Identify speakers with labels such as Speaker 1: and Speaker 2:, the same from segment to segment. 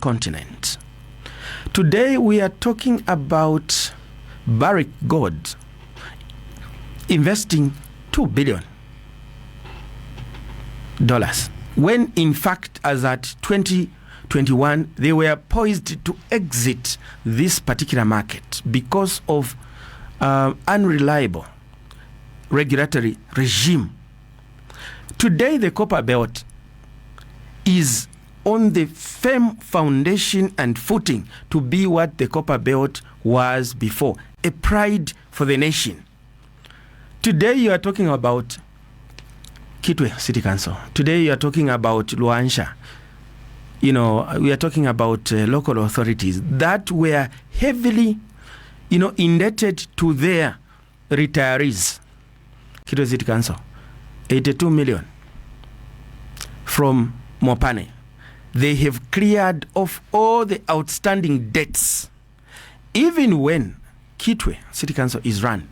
Speaker 1: continent. Today we are talking about Barrick Gold investing $2 billion, when in fact as at 2021 they were poised to exit this particular market because of unreliable regulatory regime. Today the copper belt is on the firm foundation and footing to be what the copper belt was before, a pride for the nation. Today you are talking about Kitwe City Council. Today you are talking about Luansha. We are talking about local authorities that were heavily, indebted to their retirees. Kitwe City Council, 82 million from Mopane. They have cleared off all the outstanding debts. Even when Kitwe City Council is run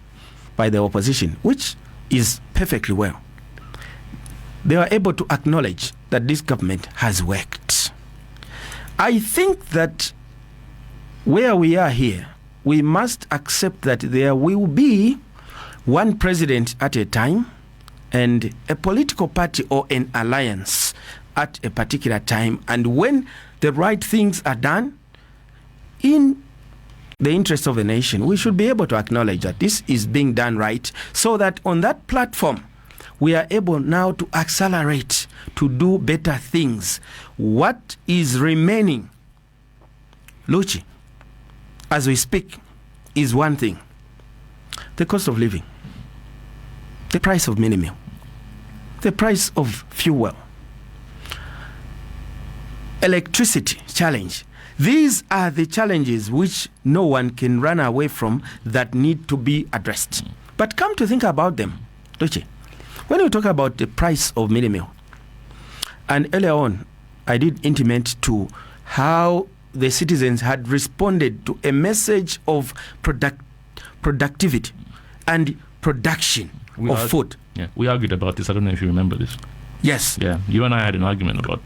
Speaker 1: by the opposition, which is perfectly well, they are able to acknowledge that this government has worked. I think that where we are here, we must accept that there will be one president at a time and a political party or an alliance at a particular time, and when the right things are done in the interest of the nation, we should be able to acknowledge that this is being done right, so that on that platform we are able now to accelerate, to do better things. What is remaining, Luchi, as we speak, is one thing: the cost of living, the price of mini meal, the price of fuel, electricity challenge. These are the challenges which no one can run away from, that need to be addressed. But come to think about them, Luchi, when you talk about the price of mini meal, and earlier on I did intimate to how the citizens had responded to a message of productivity and production of food.
Speaker 2: Yeah, we argued about this. I don't know if you remember this.
Speaker 1: Yes.
Speaker 2: Yeah, you and I had an argument about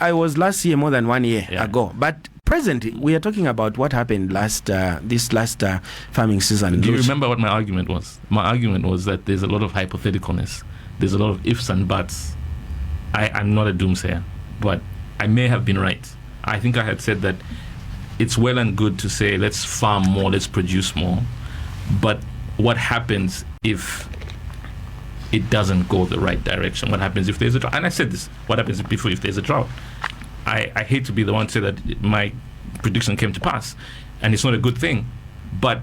Speaker 1: I was last year more than 1 year ago, but presently we are talking about what happened this last farming season.
Speaker 2: Do you remember what my argument was? My argument was that there's a lot of hypotheticalness. There's a lot of ifs and buts. I'm not a doomsayer, but I may have been right. I think I had said that it's well and good to say let's farm more, let's produce more, but what happens if it doesn't go the right direction? What happens if there's a drought? And I said this, what happens if there's a drought? I hate to be the one to say that my prediction came to pass, and it's not a good thing, but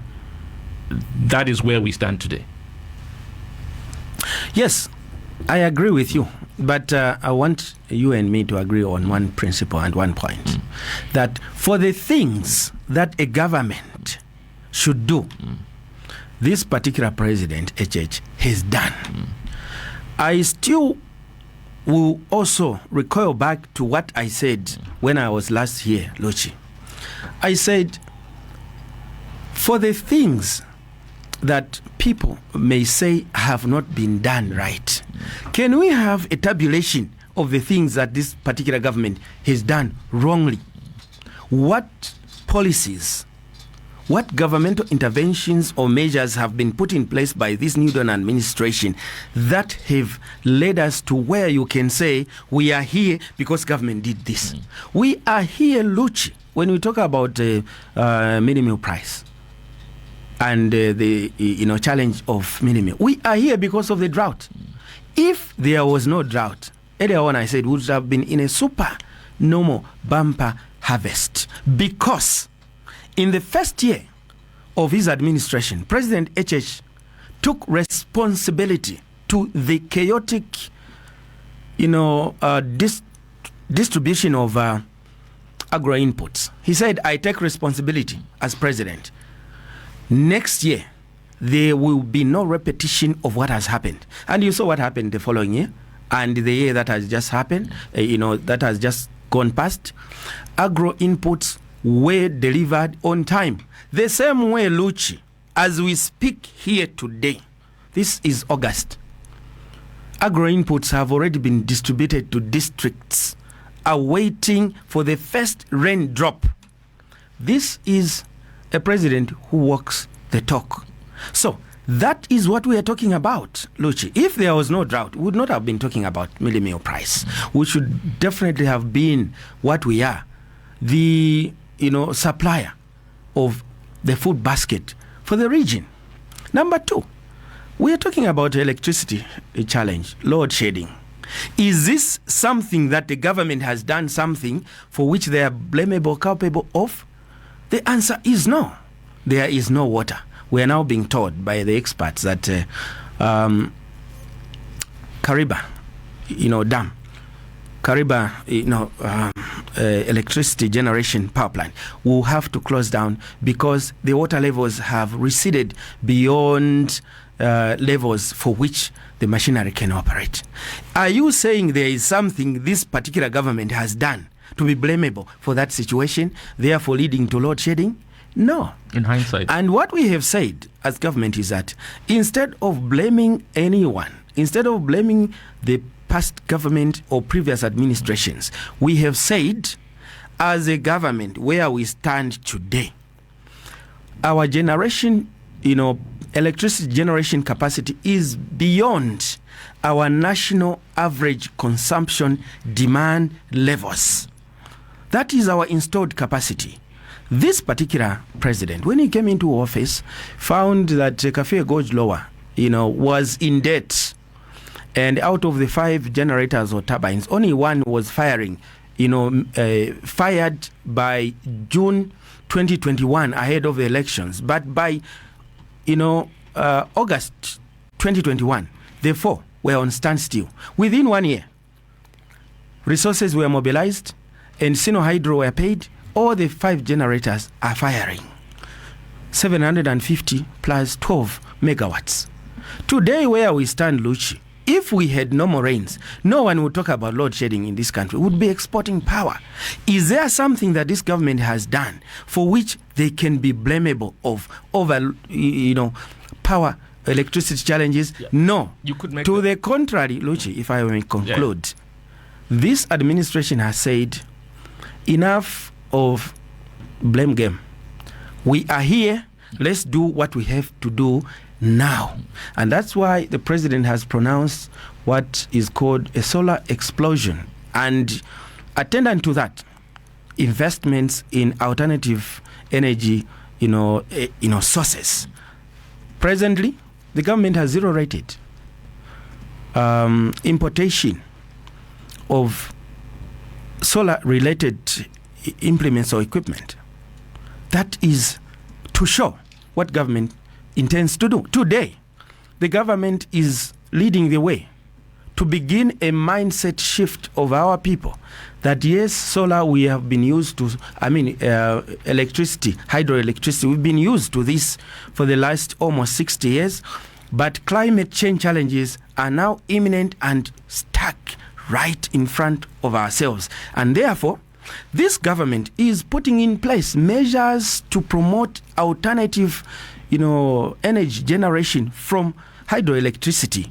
Speaker 2: that is where we stand today.
Speaker 1: Yes, I agree with you, but I want you and me to agree on one principle and one point, that for the things that a government should do, this particular president, HH, has done. I still will also recoil back to what I said when I was last here, Luchi. I said, for the things that people may say have not been done right, can we have a tabulation of the things that this particular government has done wrongly? What policies, what governmental interventions or measures have been put in place by this new Dawn administration that have led us to where you can say we are here because government did this? We are here, Luchi, when we talk about minimum price and the challenge of minimum. We are here because of the drought. If there was no drought, earlier on I said we would have been in a super normal bumper harvest, because in the first year of his administration, President HH took responsibility to the chaotic, distribution of agro inputs. He said, I take responsibility as president. Next year, there will be no repetition of what has happened. And you saw what happened the following year, and the year that has just happened, that has just gone past. Agro inputs were delivered on time. The same way, Luchi, as we speak here today, this is August. Agro inputs have already been distributed to districts are waiting for the first raindrop. This is a president who walks the talk. So that is what we are talking about, Luchi. If there was no drought, we would not have been talking about mealie meal price. We should definitely have been what we are, the supplier of the food basket for the region. Number two, we are talking about electricity challenge, load shedding. Is this something that the government has done something for which they are blamable, culpable of? The answer is no. There is no water. We are now being told by the experts that Kariba, dam, Kariba, electricity generation power plant will have to close down because the water levels have receded beyond levels for which the machinery can operate. Are you saying there is something this particular government has done to be blamable for that situation, therefore leading to load shedding? No.
Speaker 2: In hindsight.
Speaker 1: And what we have said as government is that instead of blaming anyone, instead of blaming the past government or previous administrations, we have said as a government where we stand today, our generation, electricity generation capacity is beyond our national average consumption demand levels. That is our installed capacity. This particular president, when he came into office, found that Kafue Gorge Lower, was in debt. And out of the 5 generators or turbines, only one was firing, fired by June 2021 ahead of the elections. But by, August 2021, the 4 were on standstill. Within 1 year, resources were mobilized and Sino Hydro were paid. All the 5 generators are firing. 750 plus 12 megawatts. Today, where we stand, Luchi, if we had no more rains, no one would talk about load shedding in this country. We would be exporting power. Is there something that this government has done for which they can be blamable of over, power, electricity challenges? Yeah. No.
Speaker 2: You could make
Speaker 1: to the contrary, Luchi, if I may conclude, this administration has said enough of blame game. We are here. Let's do what we have to do now. And that's why the president has pronounced what is called a solar explosion. And attendant to that, investments in alternative energy, sources. Presently, the government has zero rated importation of solar-related implements or equipment. That is to show what government intends to do. Today, the government is leading the way to begin a mindset shift of our people that yes, solar we have been used to, electricity, hydroelectricity, we've been used to this for the last almost 60 years, but climate change challenges are now imminent and stuck right in front of ourselves. And therefore, this government is putting in place measures to promote alternative, energy generation from hydroelectricity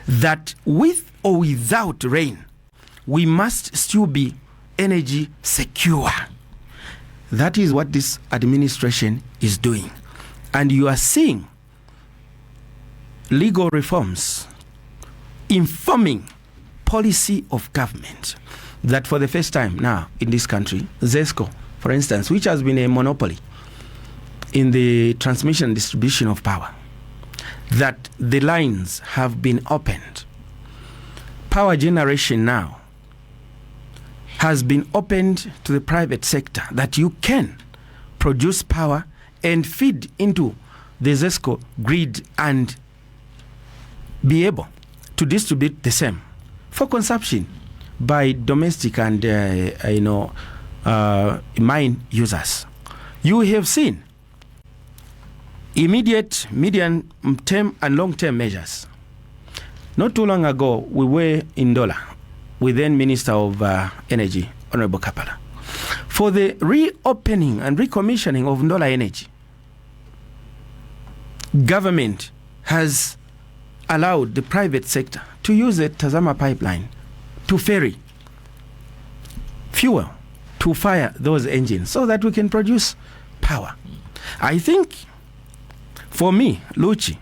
Speaker 1: that with or without rain, we must still be energy secure. That is what this administration is doing. And you are seeing legal reforms informing policy of government that for the first time now in this country, ZESCO, for instance, which has been a monopoly in the transmission and distribution of power, that the lines have been opened. Power generation now has been opened to the private sector, that you can produce power and feed into the ZESCO grid and be able to distribute the same for consumption by domestic and mine users. You have seen immediate, medium-term and long-term measures. Not too long ago, we were in Ndola with then Minister of Energy, Honorable Kapala, for the reopening and recommissioning of Ndola Energy. Government has allowed the private sector to use the Tazama pipeline to ferry fuel to fire those engines so that we can produce power. I think, for me, Luchi,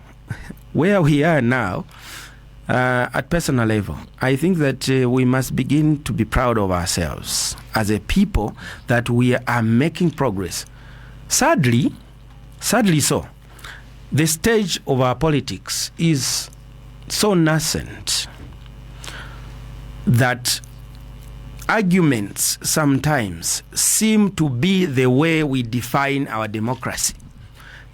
Speaker 1: where we are now, at personal level, I think that we must begin to be proud of ourselves as a people that we are making progress. Sadly so, the stage of our politics is so nascent that arguments sometimes seem to be the way we define our democracy.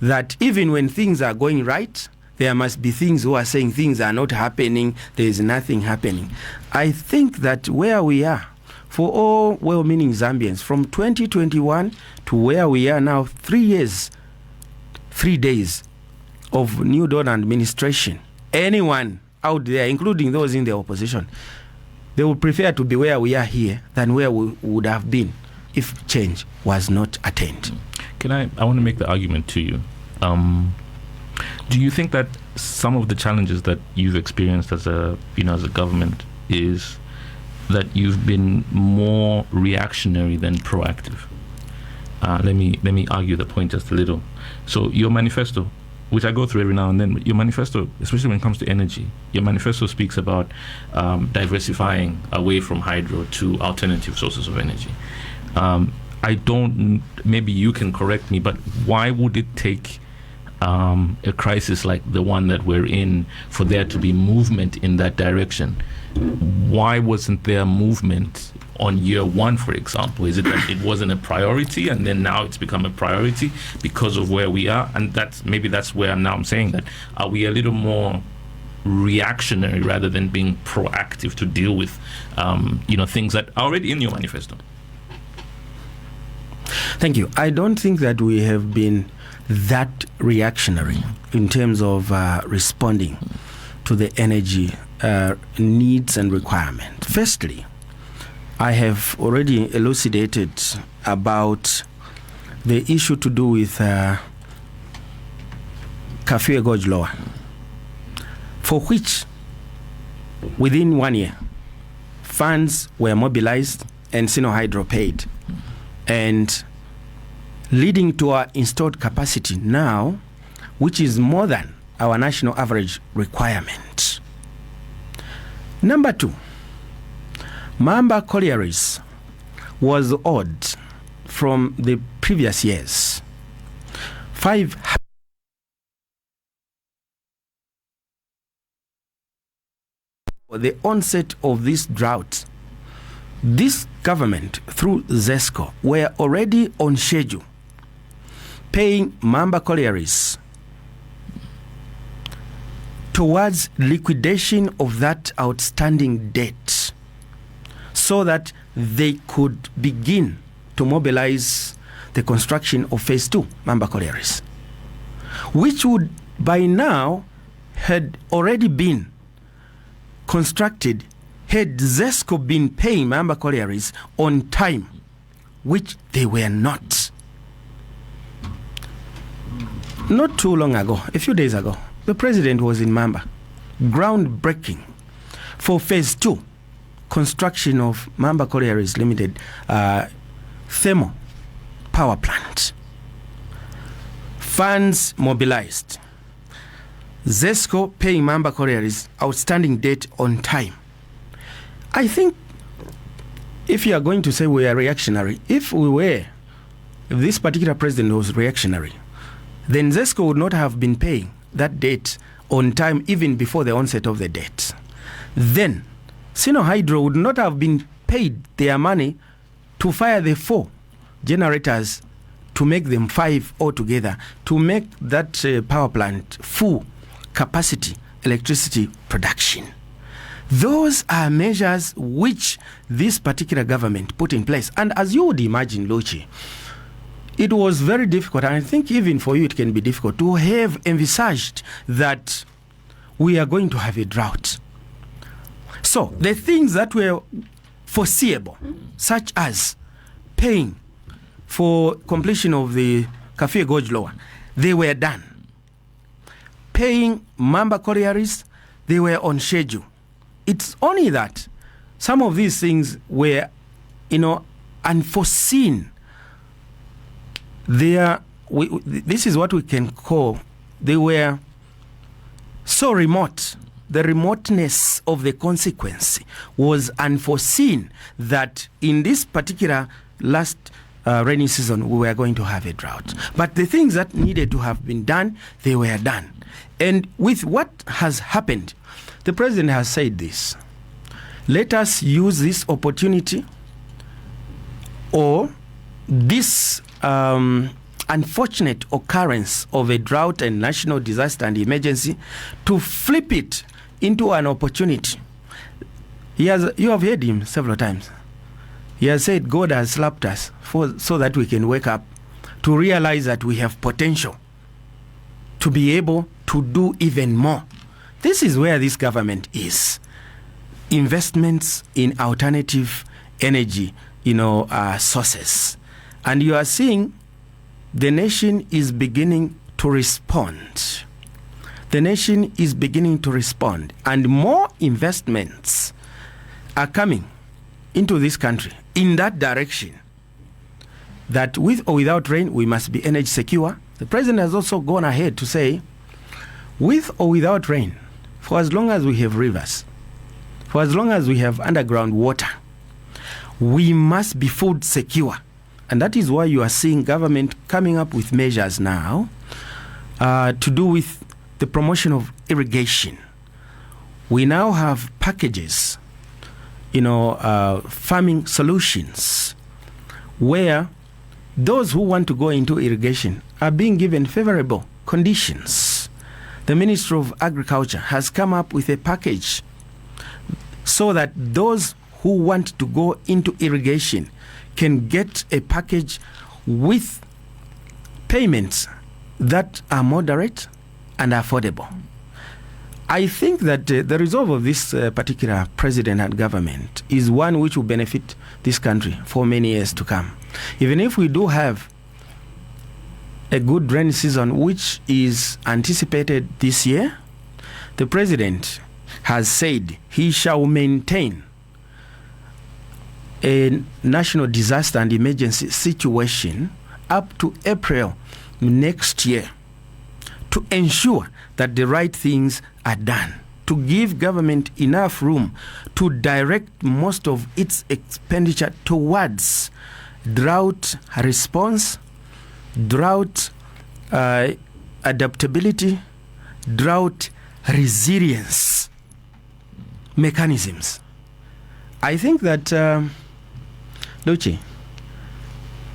Speaker 1: That even when things are going right, there must be things who are saying things are not happening, there is nothing happening. I think that where we are, for all well-meaning Zambians, from 2021 to where we are now, 3 years, 3 days of New Dawn administration, anyone out there, including those in the opposition, they would prefer to be where we are here than where we would have been if change was not attained.
Speaker 2: I want to make the argument to you. Do you think that some of the challenges that you've experienced as a government is that you've been more reactionary than proactive? Let me argue the point just a little. So your manifesto, which I go through every now and then, your manifesto, especially when it comes to energy, your manifesto speaks about diversifying away from hydro to alternative sources of energy. Maybe you can correct me, but why would it take a crisis like the one that we're in for there to be movement in that direction? Why wasn't there movement on year one, for example? Is it that it wasn't a priority and then now it's become a priority because of where we are? And that's where I'm saying that, are we a little more reactionary rather than being proactive to deal with things that are already in your manifesto?
Speaker 1: Thank you. I don't think that we have been that reactionary in terms of responding to the energy needs and requirements. Firstly, I have already elucidated about the issue to do with Kafue Gorge Lower, for which within 1 year funds were mobilized and Sino Hydro paid, and leading to our installed capacity now, which is more than our national average requirement. Number 2, Mamba Collieries was owed from the previous years the onset of this drought. This government, through ZESCO, were already on schedule paying Mamba Collieries towards liquidation of that outstanding debt so that they could begin to mobilize the construction of phase 2 Mamba Collieries, which would by now had already been constructed had ZESCO been paying Mamba Collieries on time, which they were not. Not too long ago, a few days ago, the president was in Mamba, groundbreaking for phase 2 construction of Mamba Collieries Limited thermal power plant. Funds mobilized. ZESCO paying Mamba Collieries outstanding debt on time. I think if you are going to say we are reactionary, if this particular president was reactionary, then ZESCO would not have been paying that debt on time even before the onset of the debt. Then Sino Hydro would not have been paid their money to fire the 4 generators to make them 5 altogether, to make that power plant full capacity electricity production. Those are measures which this particular government put in place. And as you would imagine, Luchi, it was very difficult, and I think even for you it can be difficult, to have envisaged that we are going to have a drought. So the things that were foreseeable, such as paying for completion of the Kafue Gorge Lower, they were done. Paying Mamba Collieries, they were on schedule. It's only that some of these things were unforeseen. This is what we can call, they were so remote. The remoteness of the consequence was unforeseen that in this particular last rainy season, we were going to have a drought. But the things that needed to have been done, they were done. And with what has happened, the president has said this: let us use this opportunity or this unfortunate occurrence of a drought and national disaster and emergency to flip it into an opportunity. You have heard him several times. He has said God has slapped us so that we can wake up to realize that we have potential to be able to do even more. This is where this government is. Investments in alternative energy, sources. And you are seeing the nation is beginning to respond. The nation is beginning to respond. And more investments are coming into this country in that direction, that with or without rain, we must be energy secure. The president has also gone ahead to say, with or without rain, for as long as we have rivers, for as long as we have underground water, we must be food secure. And that is why you are seeing government coming up with measures now to do with the promotion of irrigation. We now have packages, farming solutions, where those who want to go into irrigation are being given favorable conditions. The Ministry of Agriculture has come up with a package so that those who want to go into irrigation can get a package with payments that are moderate and affordable. I think that the resolve of this particular president and government is one which will benefit this country for many years to come. Even if we do have a good rainy season, which is anticipated this year, the president has said he shall maintain a national disaster and emergency situation up to April next year to ensure that the right things are done, to give government enough room to direct most of its expenditure towards drought response, drought adaptability, drought resilience mechanisms. I think that, Luchi,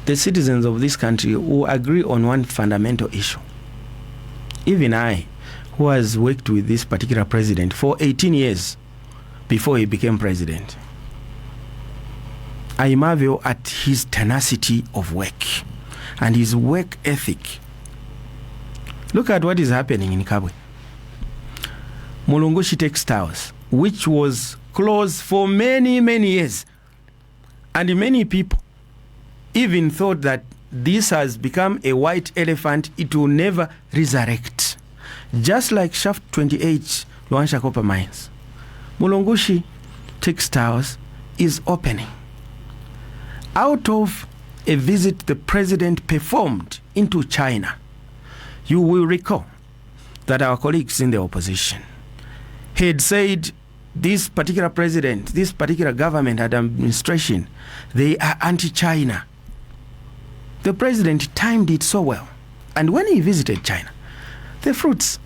Speaker 1: the citizens of this country will agree on one fundamental issue. Even I, who has worked with this particular president for 18 years before he became president, I marvel at his tenacity of work and his work ethic. Look at what is happening in Kabwe. Mulungushi Textiles, which was closed for many, many years. And many people even thought that this has become a white elephant, it will never resurrect. Just like Shaft 28 Luansha Copper Mines, Mulungushi Textiles is opening. Out of a visit the president performed into China, you will recall that our colleagues in the opposition had said this particular president, this particular government and administration, they are anti-China. The president timed it so well. And when he visited China, the fruits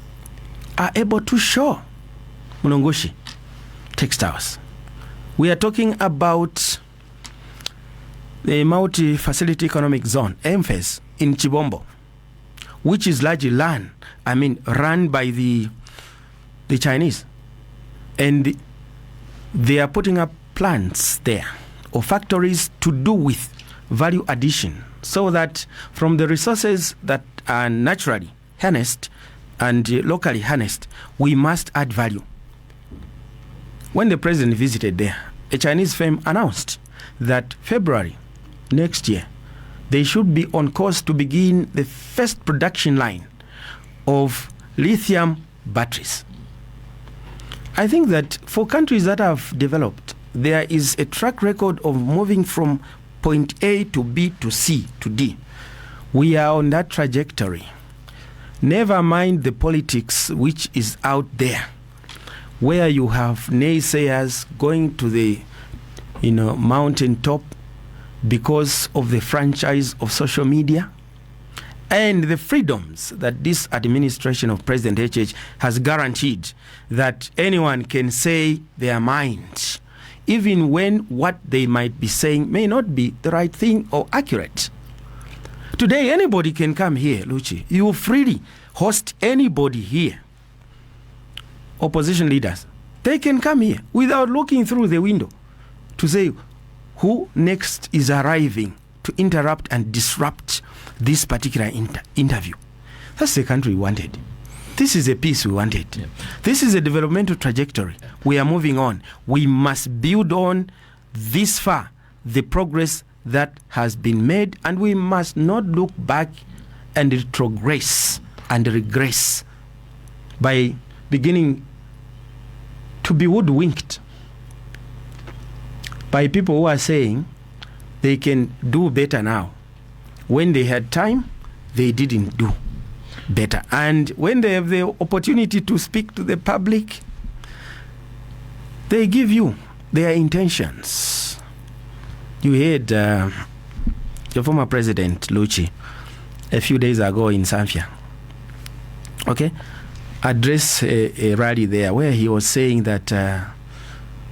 Speaker 1: are able to show. Mulungushi Textiles. We are talking about the multi-facility economic zone, MFES, in Chibombo, which is largely run by the Chinese. And they are putting up plants there or factories to do with value addition, so that from the resources that are naturally harnessed and locally harnessed, we must add value. When the president visited there, a Chinese firm announced that February next year, they should be on course to begin the first production line of lithium batteries. I think that for countries that have developed there is a track record of moving from point A to B to C to D. We are on that trajectory. Never mind the politics which is out there, where you have naysayers going to the mountaintop because of the franchise of social media and the freedoms that this administration of President HH has guaranteed, that anyone can say their mind, even when what they might be saying may not be the right thing or accurate. Today, anybody can come here, Luchi. You freely host anybody here. Opposition leaders, they can come here without looking through the window to say who next is arriving to interrupt and disrupt this particular interview. That's the country we wanted. This is a peace we wanted. Yeah. This is a developmental trajectory. We are moving on. We must build on this far, the progress that has been made, and we must not look back and retrogress and regress by beginning to be woodwinked by people who are saying they can do better now. When they had time, they didn't do better. And when they have the opportunity to speak to the public, they give you their intentions. You heard your former president, Luchi, a few days ago in Zambia, address a rally there where he was saying that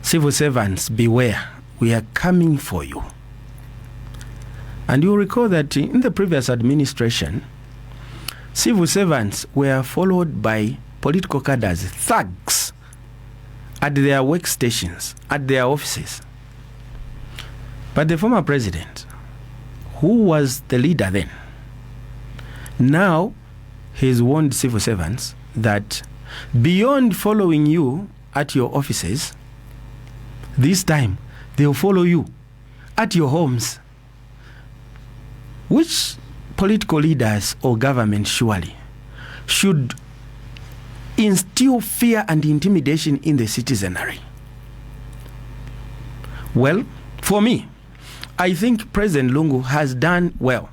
Speaker 1: civil servants, beware, we are coming for you. And you recall that in the previous administration, civil servants were followed by political cadres, thugs, at their workstations, at their offices. But the former president, who was the leader then, now he's warned civil servants that beyond following you at your offices, this time they'll follow you at your homes. Which political leaders or government surely should instill fear and intimidation in the citizenry? Well, for me, I think President Lungu has done well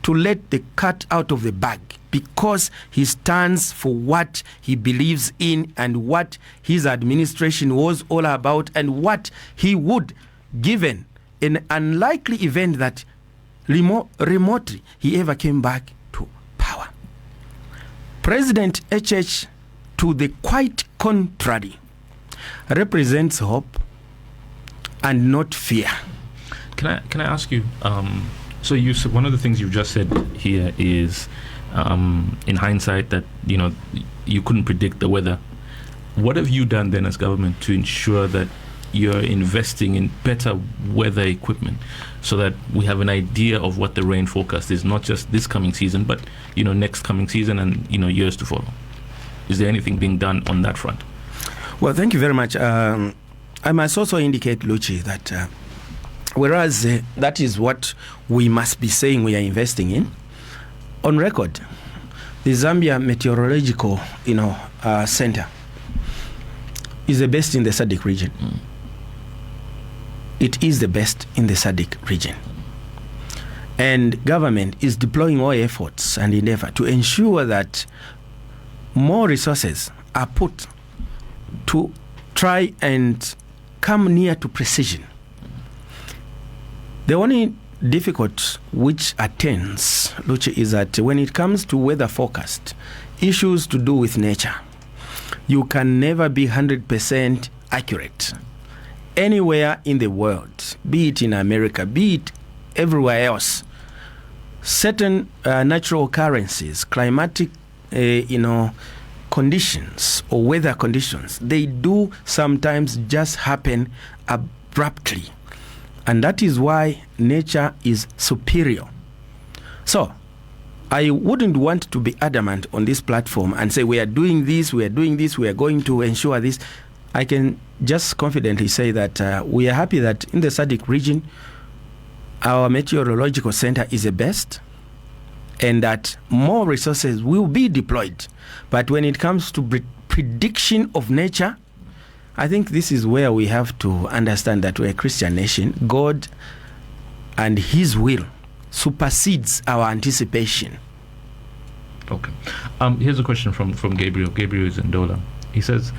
Speaker 1: to let the cat out of the bag, because he stands for what he believes in and what his administration was all about, and what he would, given an unlikely event that remotely he ever came back to power. President HH, to the quite contrary, represents hope and not fear.
Speaker 2: Can I ask you, so you said one of the things you just said here is in hindsight that you couldn't predict the weather. What have you done then as government to ensure that you're investing in better weather equipment so that we have an idea of what the rain forecast is, not just this coming season, but next coming season and years to follow? Is there anything being done on that front?
Speaker 1: Well, thank you very much. I must also indicate, Luchi, that whereas that is what we must be saying we are investing in, on record, the Zambia Meteorological Center is the best in the SADC region. It is the best in the SADC region. And government is deploying all efforts and endeavor to ensure that more resources are put to try and come near to precision. The only difficult which attends, Luchi, is that when it comes to weather forecast, issues to do with nature, you can never be 100% accurate. Anywhere in the world, be it in America, be it everywhere else, certain natural occurrences, climatic, conditions or weather conditions, they do sometimes just happen abruptly. And that is why nature is superior. So, I wouldn't want to be adamant on this platform and say we are doing this, we are going to ensure this. I can just confidently say that we are happy that in the SADC region, our meteorological center is the best, and that more resources will be deployed. But when it comes to prediction of nature, I think this is where we have to understand that we're a Christian nation. God and His will supersedes our anticipation.
Speaker 2: Okay. Here's a question from Gabriel. Gabriel is in Dola. He says,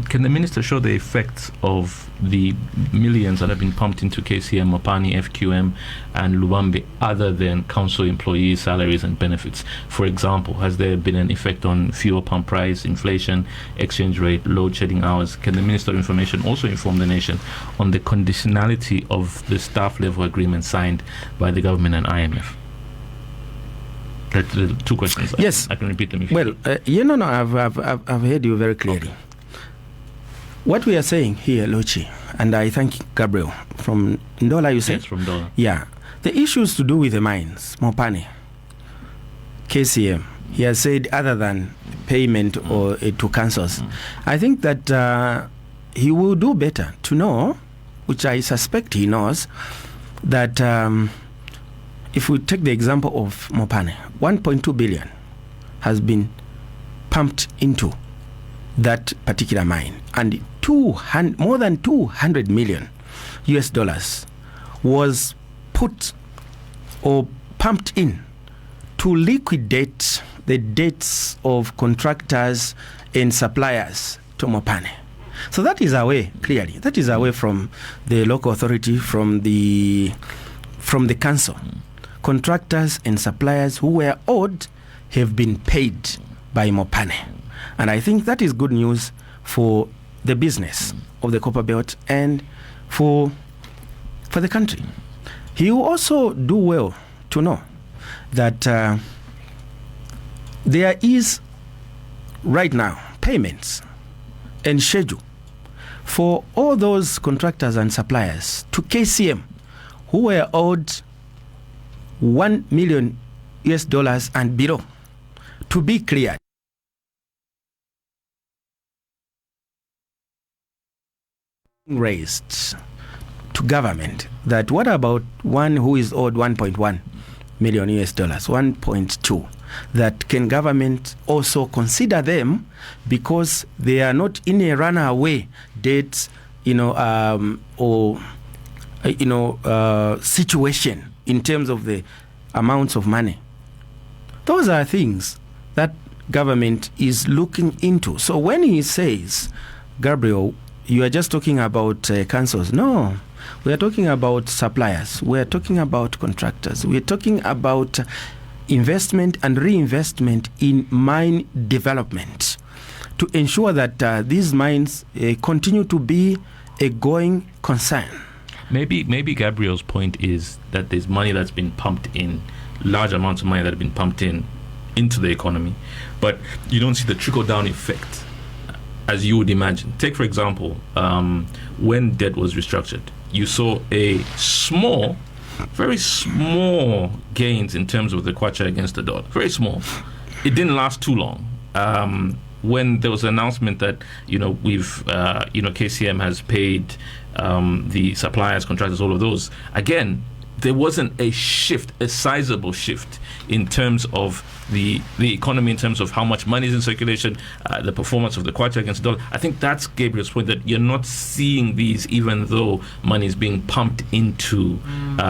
Speaker 2: can the minister show the effects of the millions that have been pumped into KCM, Mopani, FQM, and Lubambe other than council employees' salaries and benefits? For example, has there been an effect on fuel pump price, inflation, exchange rate, load shedding hours? Can the Minister of Information also inform the nation on the conditionality of the staff level agreement signed by the government and IMF? Two questions.
Speaker 1: Yes,
Speaker 2: I can repeat them.
Speaker 1: I've heard you very clearly. What we are saying here, Lochi, and I thank Gabriel from Ndola, you said?
Speaker 2: Yes, from Ndola.
Speaker 1: Yeah. The issues to do with the mines, Mopani, KCM, he has said other than payment or to councils. I think that he will do better to know, which I suspect he knows, that if we take the example of Mopani, 1.2 billion has been pumped into that particular mine, and more than 200 million US dollars was put or pumped in to liquidate the debts of contractors and suppliers to Mopani. So that is away, clearly. That is away from the local authority, from the council. Contractors and suppliers who were owed have been paid by Mopani. And I think that is good news for the business of the Copper Belt and for the country. He will also do well to know that there is right now payments and schedule for all those contractors and suppliers to KCM who were owed $1 million US dollars and below to be cleared. Raised to government that what about one who is owed 1.1 million US dollars, 1.2, that can government also consider them because they are not in a runaway debt, situation in terms of the amounts of money. Those are things that government is looking into. So when he says, Gabriel, you are just talking about councils. No, we are talking about suppliers. We are talking about contractors. We are talking about investment and reinvestment in mine development to ensure that these mines continue to be a going concern.
Speaker 2: Maybe Gabriel's point is that there's money that's been pumped in, large amounts of money that have been pumped into the economy, but you don't see the trickle-down effect as you would imagine. Take, for example, when debt was restructured, you saw a very small gains in terms of the kwacha against the dollar. Very small. It didn't last too long. When there was an announcement that, KCM has paid the suppliers, contractors, all of those, again, there wasn't a sizable shift in terms of the economy, in terms of how much money is in circulation, the performance of the kwacha against the dollar. I think that's Gabriel's point, that you're not seeing these even though money is being pumped into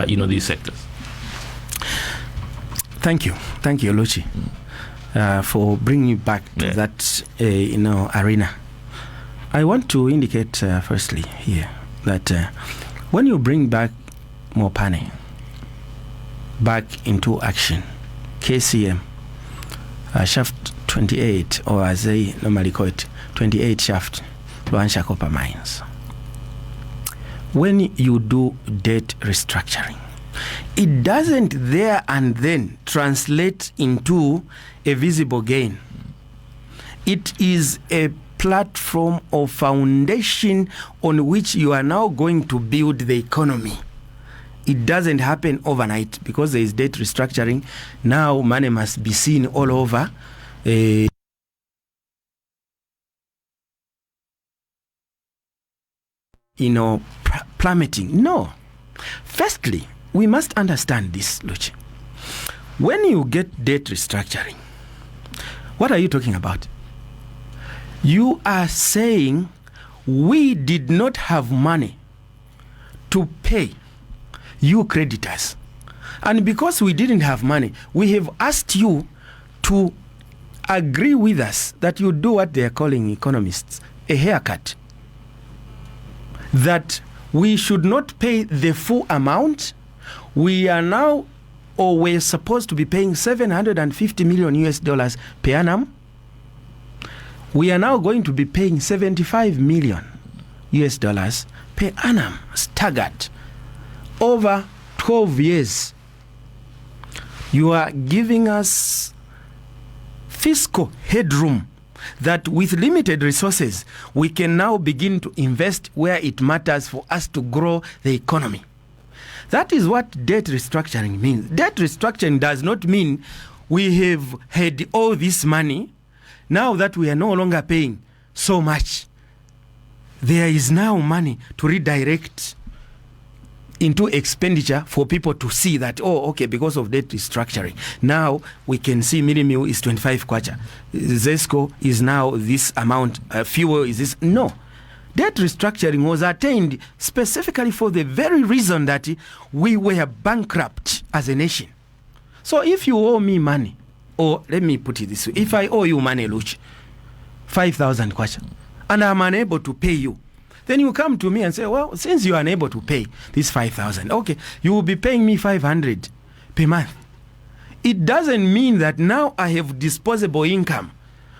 Speaker 2: these sectors.
Speaker 1: Thank you, Luchi, for bringing back to that arena. I want to indicate firstly here that when you bring back Mopani back into action, KCM shaft 28, or as they normally call it, 28 shaft Luansha copper mines, when you do debt restructuring, it doesn't there and then translate into a visible gain. It is a platform or foundation on which you are now going to build the economy. It doesn't happen overnight because there is debt restructuring. Now money must be seen all over. Plummeting. No. Firstly, we must understand this, Luchi. When you get debt restructuring, what are you talking about? You are saying we did not have money to pay you creditors. And because we didn't have money, we have asked you to agree with us that you do what they are calling economists a haircut. That we should not pay the full amount. We are now, or we're supposed to be paying $750 million US per annum. We are now going to be paying $75 million US per annum, staggered over 12 years. You are giving us fiscal headroom that with limited resources, we can now begin to invest where it matters for us to grow the economy. That is what debt restructuring means. Debt restructuring does not mean we have had all this money. Now that we are no longer paying so much, there is now money to redirect into expenditure for people to see that, oh, okay, because of debt restructuring, now we can see minimum is 25 kwacha. ZESCO is now this amount, fuel is this. No. Debt restructuring was attained specifically for the very reason that we were bankrupt as a nation. So if you owe me money, or let me put it this way, if I owe you money, Luch, 5,000 kwacha, and I'm unable to pay you, then you come to me and say, well, since you are unable to pay this 5,000, okay, you will be paying me 500 per month. It doesn't mean that now I have disposable income,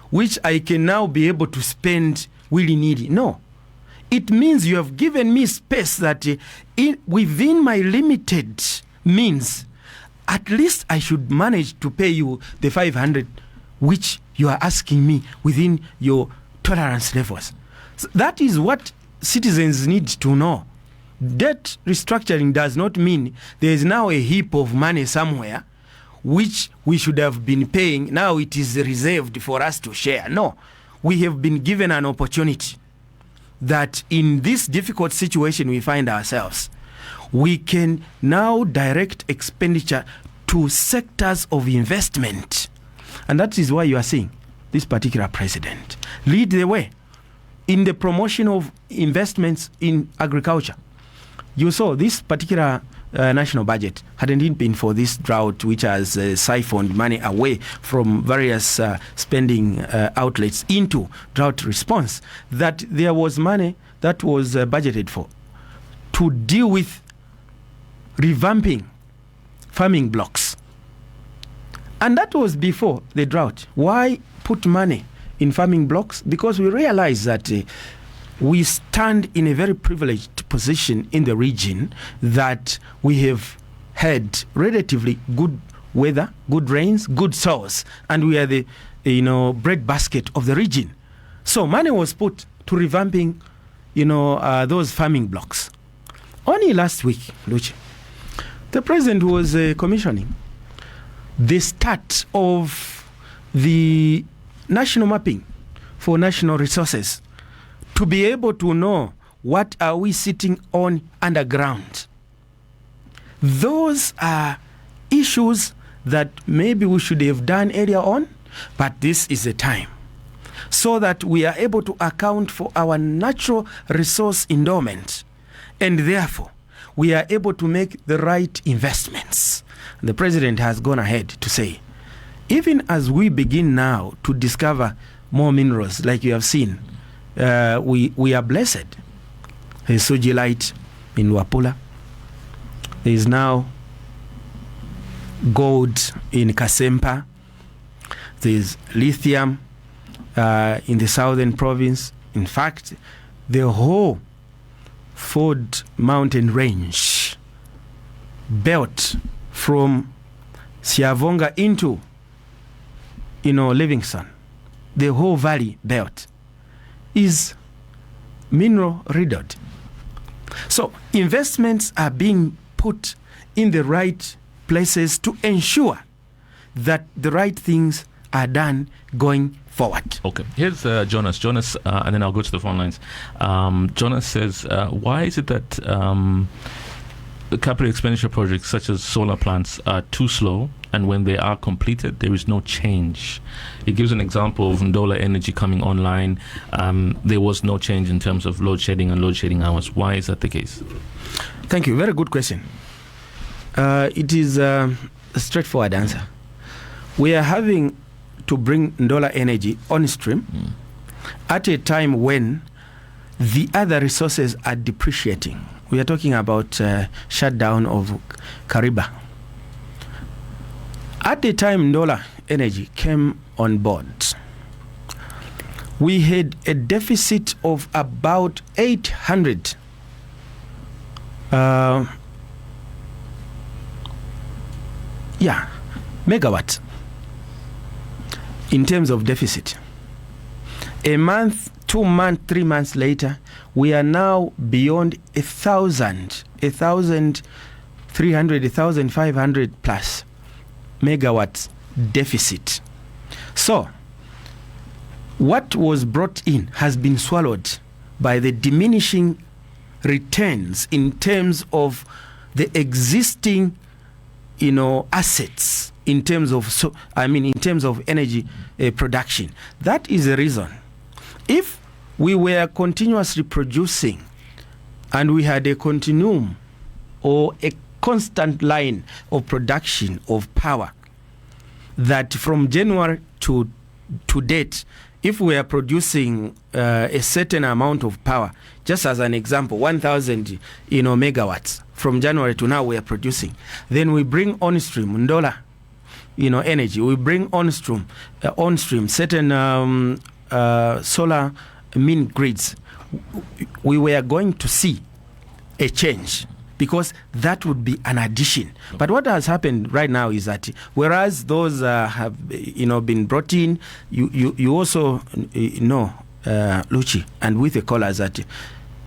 Speaker 1: which I can now be able to spend willy-nilly. No. It means you have given me space that within my limited means, at least I should manage to pay you the 500, which you are asking me within your tolerance levels. So that is what citizens need to know. Debt restructuring does not mean there is now a heap of money somewhere which we should have been paying. Now it is reserved for us to share. No, we have been given an opportunity that in this difficult situation we find ourselves, we can now direct expenditure to sectors of investment. And that is why you are seeing this particular president lead the way in the promotion of investments in agriculture. You saw this particular national budget, hadn't it been for this drought, which has siphoned money away from various spending outlets into drought response, that there was money that was budgeted for to deal with revamping farming blocks. And that was before the drought. Why put money in farming blocks? Because we realize that we stand in a very privileged position in the region, that we have had relatively good weather, good rains, good soils, and we are the breadbasket of the region. So money was put to revamping those farming blocks. Only last week, Luchi, the president was commissioning the start of the national mapping for national resources, to be able to know what are we sitting on underground. Those are issues that maybe we should have done earlier on, but this is the time, so that we are able to account for our natural resource endowment, and therefore we are able to make the right investments. The president has gone ahead to say, even as we begin now to discover more minerals, like you have seen, we are blessed. There's sugilite in Wapula. There is now gold in Kasempa. There's lithium in the southern province. In fact, the whole Ford Mountain Range belt from Siavonga into Livingston, the whole valley belt is mineral riddled. So investments are being put in the right places to ensure that the right things are done going forward.
Speaker 2: Okay, here's Jonas, and then I'll go to the phone lines. Jonas says, why is it that capital expenditure projects such as solar plants are too slow, and when they are completed, there is no change. It gives an example of Ndola Energy coming online. There was no change in terms of load shedding and load shedding hours. Why is that the case?
Speaker 1: Thank you. Very good question. It is a straightforward answer. We are having to bring Ndola Energy on stream at a time when the other resources are depreciating. We are talking about shutdown of Kariba. At the time Ndola Energy came on board, we had a deficit of about 800 megawatts in terms of deficit. A month, 2 months, 3 months later, we are now beyond 1,300, 1,500 plus megawatts deficit. So, what was brought in has been swallowed by the diminishing returns in terms of the existing, assets. In terms of in terms of energy production. That is the reason. If we were continuously producing and we had a continuum or a constant line of production of power, that from January to date, if we are producing a certain amount of power, just as an example, 1,000 megawatts from January to now we are producing, then we bring on stream Ndola energy, we bring on stream certain solar mini grids, we were going to see a change, because that would be an addition. But what has happened right now is that whereas those have been brought in, you also know, Luchi, and with the callers, that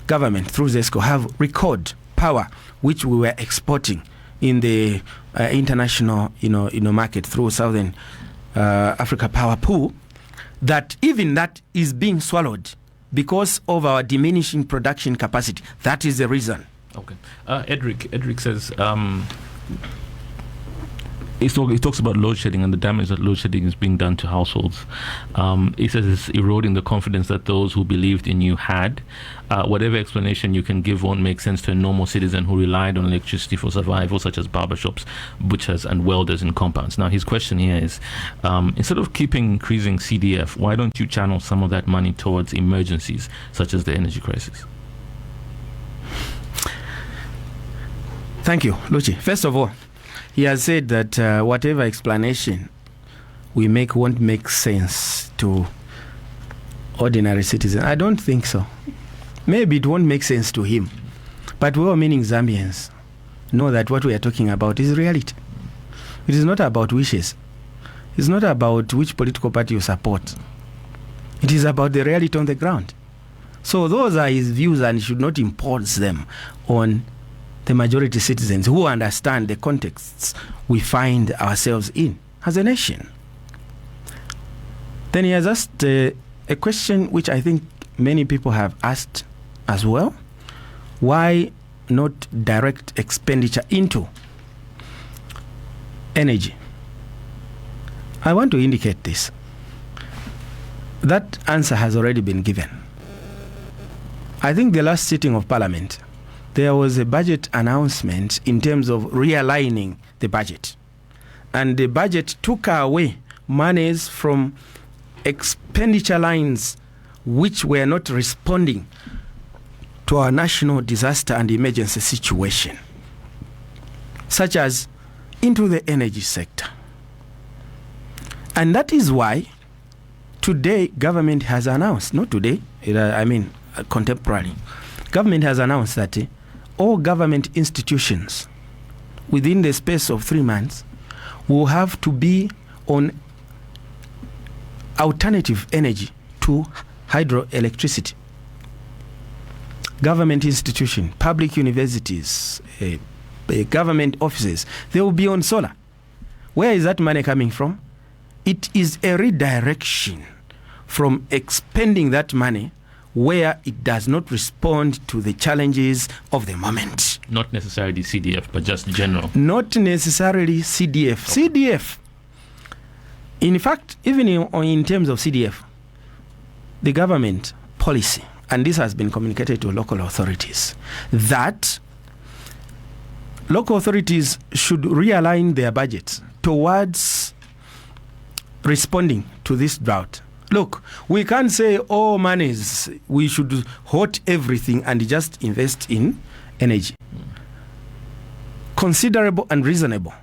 Speaker 1: government through ZESCO have record power which we were exporting in the international market through Southern Africa Power Pool, that even that is being swallowed because of our diminishing production capacity. That is the reason.
Speaker 2: Okay. Edric says, he talks about load shedding and the damage that load shedding is being done to households. He says it's eroding the confidence that those who believed in you had. Whatever explanation you can give won't make sense to a normal citizen who relied on electricity for survival, such as barbershops, butchers, and welders in compounds. Now, his question here is, instead of increasing CDF, why don't you channel some of that money towards emergencies, such as the energy crisis?
Speaker 1: Thank you, Luchi. First of all, he has said that whatever explanation we make won't make sense to ordinary citizens. I don't think so. Maybe it won't make sense to him. But we all, meaning Zambians, know that what we are talking about is reality. It is not about wishes. It's not about which political party you support. It is about the reality on the ground. So those are his views, and he should not impose them on the majority citizens who understand the contexts we find ourselves in as a nation. Then he has asked a question which I think many people have asked as well. Why not direct expenditure into energy? I want to indicate this. That answer has already been given. I think the last sitting of Parliament, there was a budget announcement in terms of realigning the budget. And the budget took away monies from expenditure lines which were not responding to our national disaster and emergency situation, such as into the energy sector. And that is why today government has announced, not today, contemporary, government has announced that all government institutions within the space of 3 months will have to be on alternative energy to hydroelectricity. Government institutions, public universities, government offices, they will be on solar. Where is that money coming from? It is a redirection from expending that money where it does not respond to the challenges of the moment.
Speaker 2: Not necessarily CDF, but just general.
Speaker 1: Not necessarily CDF. CDF, in fact, even in terms of CDF, the government policy, and this has been communicated to local authorities, that local authorities should realign their budgets towards responding to this drought. Look, we can't say all monies, we should hoard everything and just invest in energy. Considerable and reasonable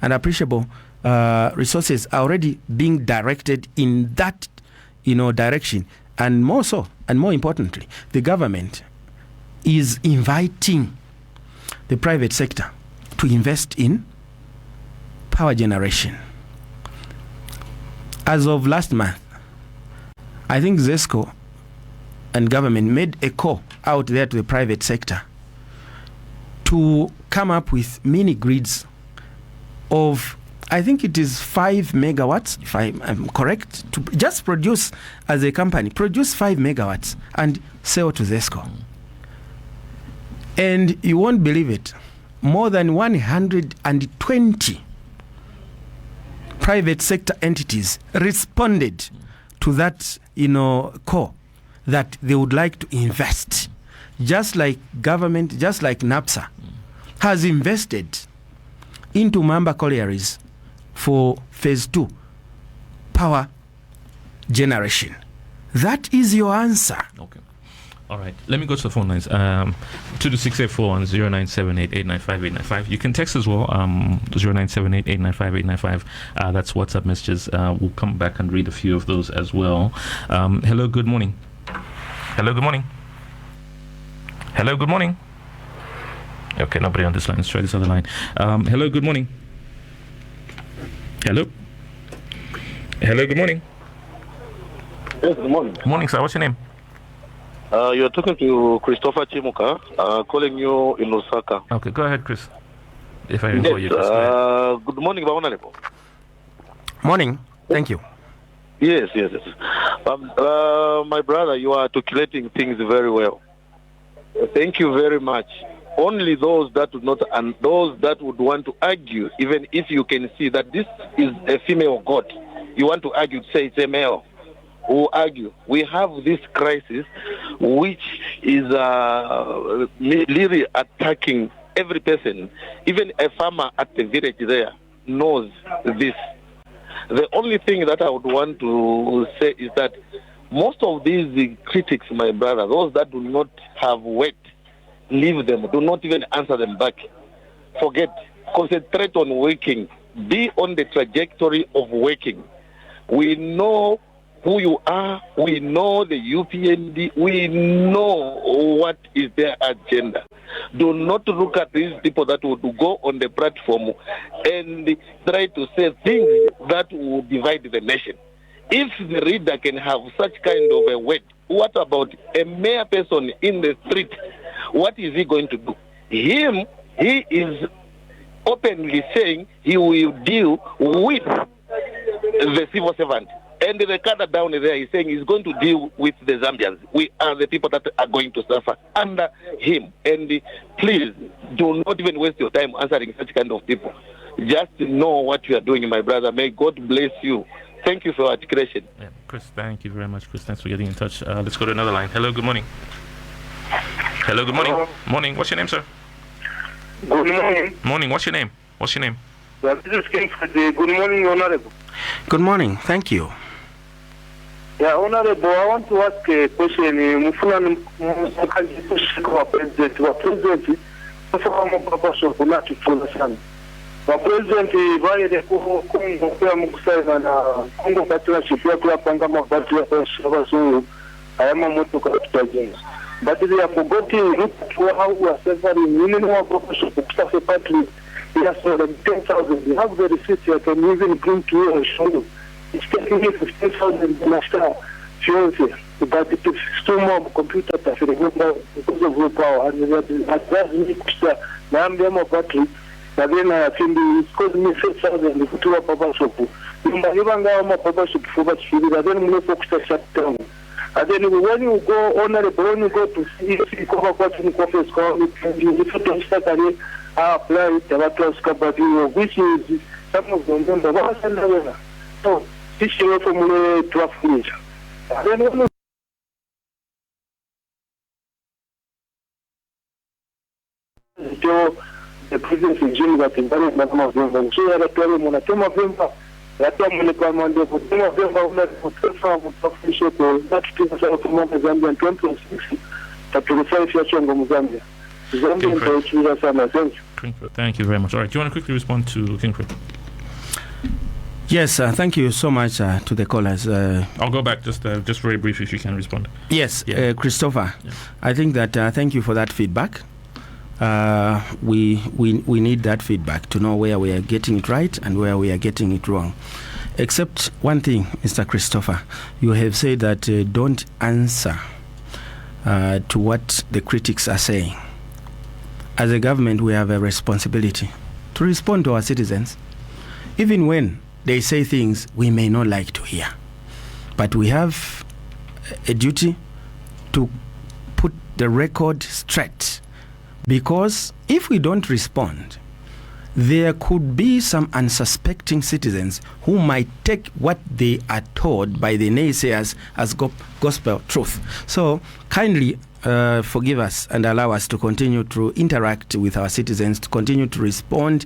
Speaker 1: and appreciable resources are already being directed in that direction, and more so, and more importantly, the government is inviting the private sector to invest in power generation. As of last month, I think ZESCO and government made a call out there to the private sector to come up with mini grids of, I think it is 5 megawatts, if I'm correct, to just produce, as a company, produce 5 megawatts and sell to ZESCO. And you won't believe it, more than 120 private sector entities responded to that, call that they would like to invest, just like government, just like NAPSA has invested into Mamba collieries for phase 2 power generation. That is your answer.
Speaker 2: Okay. All right. Let me go to the phone lines. 22684 and 0978895895. You can text as well. 0978895895. That's WhatsApp messages. We'll come back and read a few of those as well. Hello. Good morning. Hello. Good morning. Hello. Good morning. Okay. Nobody on this line. Let's try this other line. Hello. Good morning. Hello. Hello. Good morning.
Speaker 3: Yes. Good morning.
Speaker 2: Morning, sir. What's your name?
Speaker 3: You're talking to Christopher Chimuka, calling you in Lusaka.
Speaker 2: Okay, go ahead, Chris. If I recall you, Chris.
Speaker 3: Good morning, Honorable.
Speaker 1: Morning. Thank you.
Speaker 3: Yes. My brother, you are articulating things very well. Thank you very much. Only those that would not, and those that would want to argue, even if you can see that this is a female god, you want to argue, say it's a male, who argue. We have this crisis which is really attacking every person. Even a farmer at the village there knows this. The only thing that I would want to say is that most of these critics, my brother, those that do not have weight, leave them. Do not even answer them back. Forget. Concentrate on working. Be on the trajectory of working. We know who you are, we know the UPND, we know what is their agenda. Do not look at these people that would go on the platform and try to say things that will divide the nation. If the reader can have such kind of a weight, what about a mere person in the street? What is he going to do? He is openly saying he will deal with the civil servant. And the cadre down there is saying he's going to deal with the Zambians. We are the people that are going to suffer under him. And please, do not even waste your time answering such kind of people. Just know what you are doing, my brother. May God bless you. Thank you for your articulation.
Speaker 2: Yeah, Chris, thank you very much, Chris. Thanks for getting in touch. Let's go to another line. Hello, good morning. Hello, good morning.
Speaker 4: Hello.
Speaker 2: Morning. What's your name, sir?
Speaker 4: Good morning.
Speaker 2: Morning. What's your name? What's your name?
Speaker 4: Well, this is King Freddy. Good morning, Honorable.
Speaker 1: Good morning. Thank you.
Speaker 4: Yeah, Honorable, I want to ask a question. President, vaire kuhokungopea mukusaiva na kungo katira shipia kula panga mabati ya kwa shavasu ayama moto katutajenga. But they have forgotten look how we are suffering. Minimum of professional staff partly yes, for them 10,000. You have the receipt I can even bring to you and show you. It's taking me 15,000 master fuels here. But it is still more computer because of willpower and advise me to na battery. Na then it's causing me 6,000 kutua papa shop. Nyumba hiyo ngao papa shop for but then mwe focus shut down. And then when you go honorable, when you go to see if you cover what in office call if you don't start apply the which is some of them don't know. So this is from the 12 years. Then when the previous regime that involved them, so I tell him when I tell them that I'm commanding for some of them for official that people are from Zambia 2060 that to refer to Zambia.
Speaker 2: Thank you very much. All right, do you want to quickly respond to Kingfrey?
Speaker 1: Yes, thank you so much to the callers.
Speaker 2: I'll go back just very briefly if you can respond.
Speaker 1: Yes, Christopher, I think that thank you for that feedback. We need that feedback to know where we are getting it right and where we are getting it wrong. Except one thing, Mr. Christopher, you have said that don't answer to what the critics are saying. As a government, we have a responsibility to respond to our citizens, even when they say things we may not like to hear. But we have a duty to put the record straight, because if we don't respond, there could be some unsuspecting citizens who might take what they are told by the naysayers as gospel truth. So kindly forgive us and allow us to continue to interact with our citizens, to continue to respond.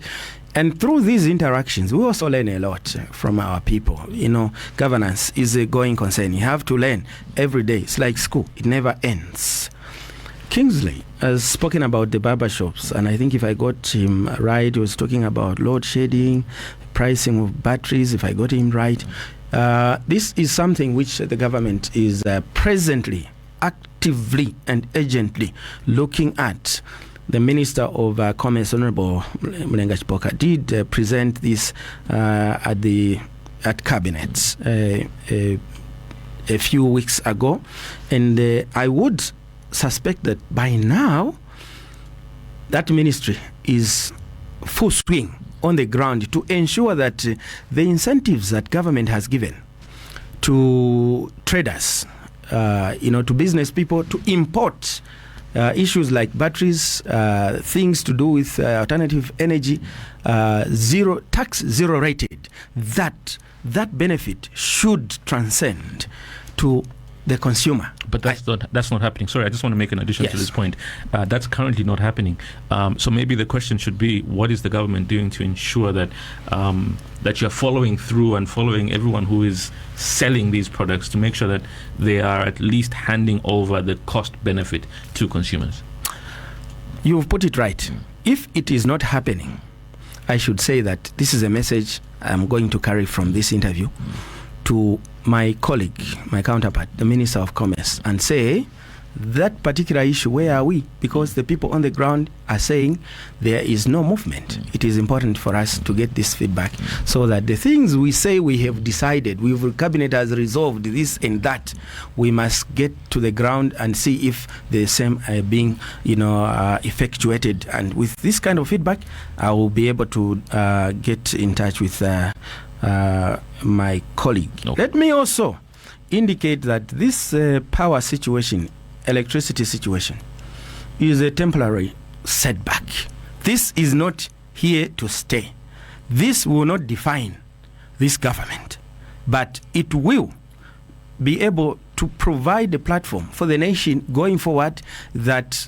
Speaker 1: And through these interactions, we also learn a lot from our people. You know, governance is a going concern. You have to learn every day. It's like school. It never ends. Kingsley has spoken about the barber shops, and I think if I got him right, he was talking about load shedding, pricing of batteries, if I got him right. This is something which the government is presently, actively and urgently looking at. The Minister of Commerce, Honorable Mulenga Chipoka, did present this at Cabinet a few weeks ago, and I would suspect that by now that ministry is full swing on the ground to ensure that the incentives that government has given to traders, to business people to import issues like batteries, things to do with alternative energy, zero rated, that benefit should transcend to the consumer.
Speaker 2: But that's not happening. Sorry, I just want to make an addition to this point. That's currently not happening. So maybe the question should be, what is the government doing to ensure that that you're following through and following everyone who is selling these products to make sure that they are at least handing over the cost benefit to consumers?
Speaker 1: You've put it right. If it is not happening, I should say that this is a message I'm going to carry from this interview to my colleague, my counterpart, the Minister of Commerce, and say, that particular issue, where are we? Because the people on the ground are saying there is no movement. It is important for us to get this feedback so that the things we say we have decided, cabinet has resolved this and that, we must get to the ground and see if the same are being, effectuated. And with this kind of feedback, I will be able to get in touch with my colleague. Okay. Let me also indicate that this power situation, electricity situation, is a temporary setback. This is not here to stay. This will not define this government, but it will be able to provide a platform for the nation going forward, that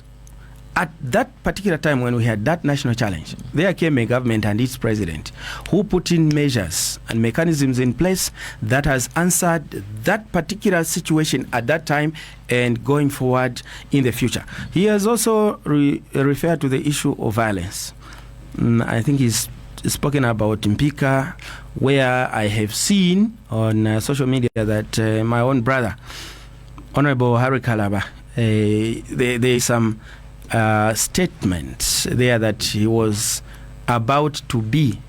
Speaker 1: at that particular time when we had that national challenge, there came a government and its president who put in measures and mechanisms in place that has answered that particular situation at that time and going forward in the future. He has also referred to the issue of violence. I think he's spoken about Mpika, where I have seen on social media that my own brother, Honorable Harry Kalaba, there is some statements there that he was about to be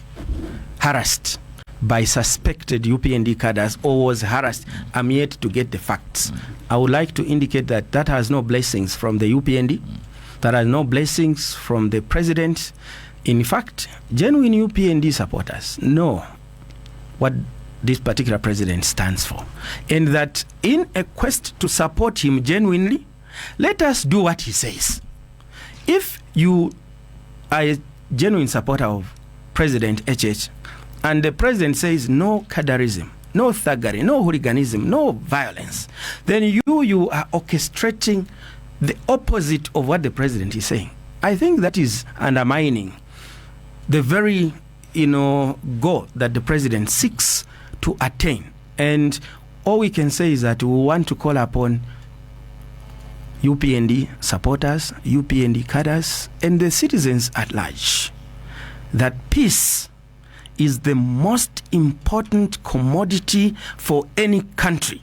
Speaker 1: harassed by suspected UPND cadres or was harassed. I'm yet to get the facts. I would like to indicate that has no blessings from the UPND, that has no blessings from the president. In fact, genuine UPND supporters know what this particular president stands for. And that in a quest to support him genuinely, let us do what he says. If you are a genuine supporter of President HH, and the president says no cadarism, no thuggery, no hooliganism, no violence, then you are orchestrating the opposite of what the president is saying. I think that is undermining the very, goal that the president seeks to attain. And all we can say is that we want to call upon UPND supporters, UPND cadres, and the citizens at large that peace is the most important commodity for any country.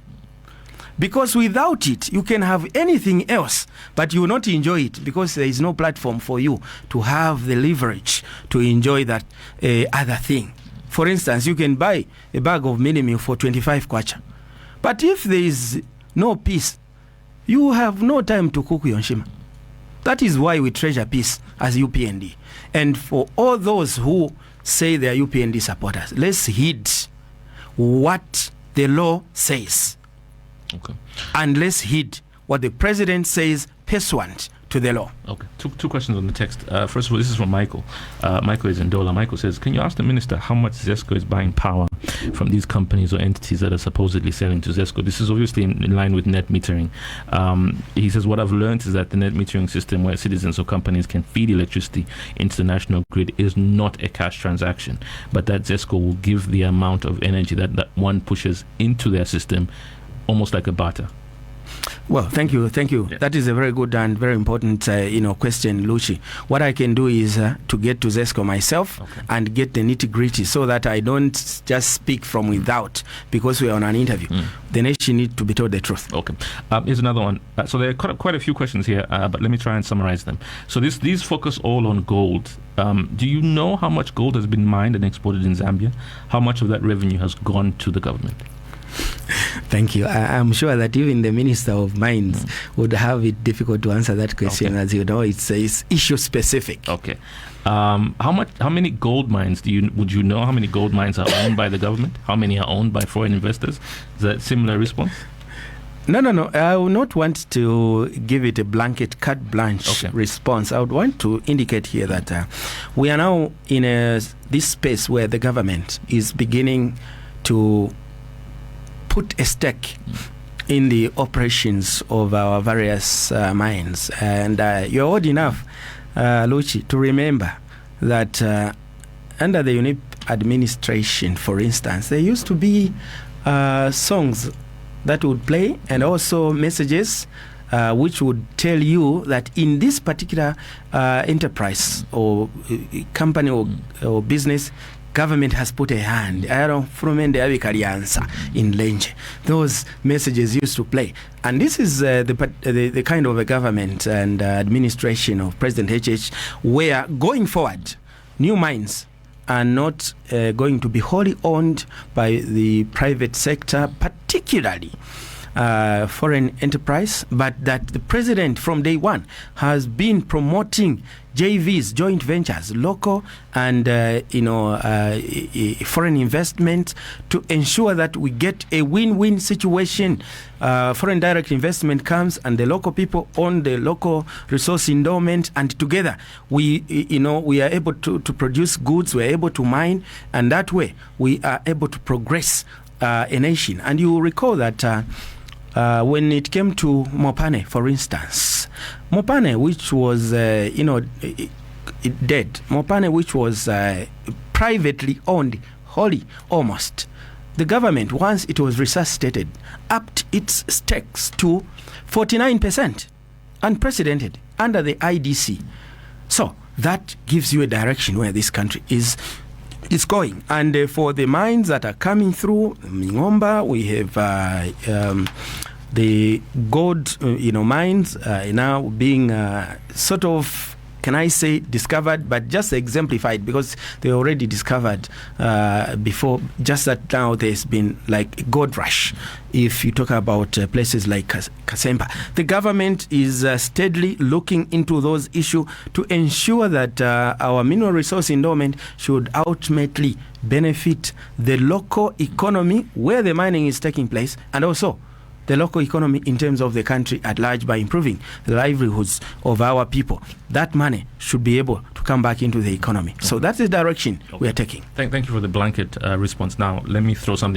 Speaker 1: Because without it, you can have anything else, but you will not enjoy it because there is no platform for you to have the leverage to enjoy that other thing. For instance, you can buy a bag of mini meal for 25 kwacha. But if there is no peace, you have no time to cook yonshima. That is why we treasure peace as UPND. And for all those who say they are UPND supporters, let's heed what the law says.
Speaker 2: Okay.
Speaker 1: And let's heed what the president says pursuant to the law.
Speaker 2: Okay. Two questions on the text. First of all, this is from Michael. Michael is in Dola. Michael says, can you ask the minister how much ZESCO is buying power from these companies or entities that are supposedly selling to ZESCO? This is obviously in line with net metering. He says, what I've learned is that the net metering system where citizens or companies can feed electricity into the national grid is not a cash transaction, but that ZESCO will give the amount of energy that one pushes into their system almost like a barter.
Speaker 1: Well, thank you.
Speaker 2: Yeah.
Speaker 1: That is a very good and very important, question, Luchi. What I can do is to get to ZESCO myself and get the nitty-gritty so that I don't just speak from without because we are on an interview. The nation needs to be told the truth.
Speaker 2: Okay. Here's another one. So there are quite a few questions here, but let me try and summarize them. So these focus all on gold. Do you know how much gold has been mined and exported in Zambia? How much of that revenue has gone to the government?
Speaker 1: Thank you. I'm sure that even the Minister of Mines would have it difficult to answer that question. As you know, it's issue specific.
Speaker 2: Okay. How many gold mines would you know how many gold mines are owned by the government? How many are owned by foreign investors? Is that a similar response?
Speaker 1: No. I would not want to give it a blanket carte blanche response. I would want to indicate here that we are now in this space where the government is beginning to put a stake in the operations of our various mines. And you're old enough, Luchi, to remember that under the UNIP administration, for instance, there used to be songs that would play and also messages which would tell you that in this particular enterprise or company or business, government has put a hand. In Lenje. Those messages used to play. And this is the kind of a government and administration of President HH where going forward, new mines are not going to be wholly owned by the private sector, particularly foreign enterprise, but that the president from day one has been promoting JVs, joint ventures, local and foreign investment to ensure that we get a win-win situation. Foreign direct investment comes and the local people own the local resource endowment, and together we are able to produce goods, we are able to mine, and that way we are able to progress a nation. And you recall that when it came to Mopane, for instance, Mopane, which was, dead, Mopane, which was privately owned, wholly almost, the government, once it was resuscitated, upped its stakes to 49%, unprecedented, under the IDC. So that gives you a direction where this country is going. And for the mines that are coming through Mingomba, we have the gold, mines now being sort of can I say discovered, but just exemplified, because they already discovered before, just that now there's been like a gold rush. If you talk about places like Kasemba, the government is steadily looking into those issues to ensure that our mineral resource endowment should ultimately benefit the local economy where the mining is taking place, and also the local economy in terms of the country at large by improving the livelihoods of our people. That money should be able to come back into the economy. So that's the direction we are taking.
Speaker 2: Thank you for the blanket response. Now, let me throw something